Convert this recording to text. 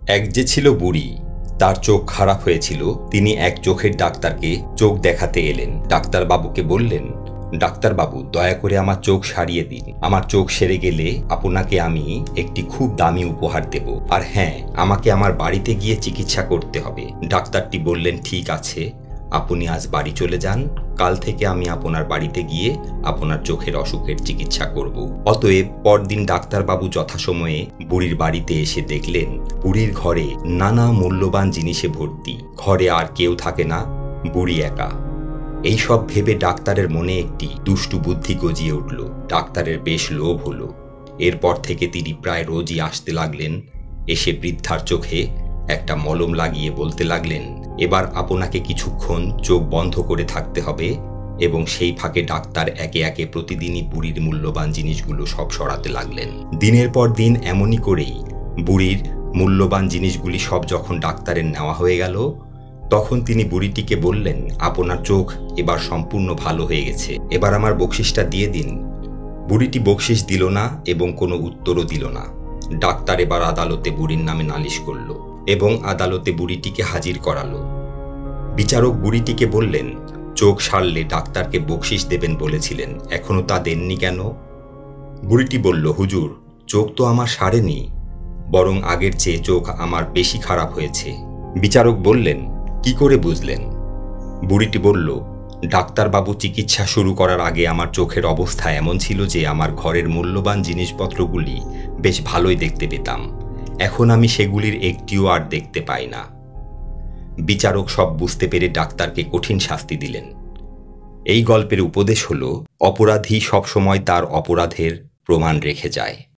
এক যে ছিল বুড়ি, তার চোখ খারাপ হয়েছিল। তিনি এক চোখের ডাক্তারকে চোখ দেখাতে এলেন। ডাক্তারবাবুকে বললেন, ডাক্তারবাবু, দয়া করে আমার চোখ সারিয়ে দিন। আমার চোখ সেরে গেলে আপনাকে আমি একটি খুব দামি উপহার দেব। আর হ্যাঁ, আমাকে আমার বাড়িতে গিয়ে চিকিৎসা করতে হবে। ডাক্তারটি বললেন, ঠিক আছে, আপনি আজ বাড়ি চলে যান। কাল থেকে আমি আপনার বাড়িতে গিয়ে আপনার চোখের অসুখের চিকিৎসা করব। অতএব পরদিন ডাক্তারবাবু যথাসময়ে বুড়ির বাড়িতে এসে দেখলেন বুড়ির ঘরে নানা মূল্যবান জিনিসে ভর্তি। ঘরে আর কেউ থাকে না, বুড়ি একা। এই সব ভেবে ডাক্তারের মনে একটি দুষ্টু বুদ্ধি গজিয়ে উঠল। ডাক্তারের বেশ লোভ হলো। এরপর থেকে তিনি প্রায় রোজই আসতে লাগলেন। এসে বৃদ্ধার চোখে একটা মলম লাগিয়ে বলতে লাগলেন, এবার আপনাকে কিছুক্ষণ চোখ বন্ধ করে থাকতে হবে। এবং সেই ফাঁকে ডাক্তার একে একে প্রতিদিনই বুড়ির মূল্যবান জিনিসগুলো সব সরাতে লাগলেন। দিনের পর দিন এমনই করেই বুড়ির মূল্যবান জিনিসগুলি সব যখন ডাক্তারের নেওয়া হয়ে গেল, তখন তিনি বুড়িটিকে বললেন, আপনার চোখ এবার সম্পূর্ণ ভালো হয়ে গেছে, এবার আমার বকশিসটা দিয়ে দিন। বুড়িটি বকশিস দিল না এবং কোনো উত্তরও দিল না। ডাক্তার এবার আদালতে বুড়ির নামে নালিশ করল এবং আদালতে বুড়িটিকে হাজির করালো। বিচারক বুড়িটিকে বললেন, চোখ সারলে ডাক্তারকে বকশিস দেবেন বলেছিলেন, এখনো তা দেননি কেন? বুড়িটি বলল, হুজুর, চোখ তো আমার সারেনি, বরং আগের চেয়ে চোখ আমার বেশি খারাপ হয়েছে। বিচারক বললেন, কি করে বুঝলেন? বুড়িটি বলল, ডাক্তারবাবু চিকিৎসা শুরু করার আগে আমার চোখের অবস্থা এমন ছিল যে আমার ঘরের মূল্যবান জিনিসপত্রগুলি বেশ ভালোই দেখতে পেতাম। এখন আমি সেগুলির একটিও আর দেখতে পাই না। বিচারক সব বুঝতে পেরে ডাক্তারকে কঠিন শাস্তি দিলেন। এই গল্পের উপদেশ হল, অপরাধী সবসময় তার অপরাধের প্রমাণ রেখে যায়।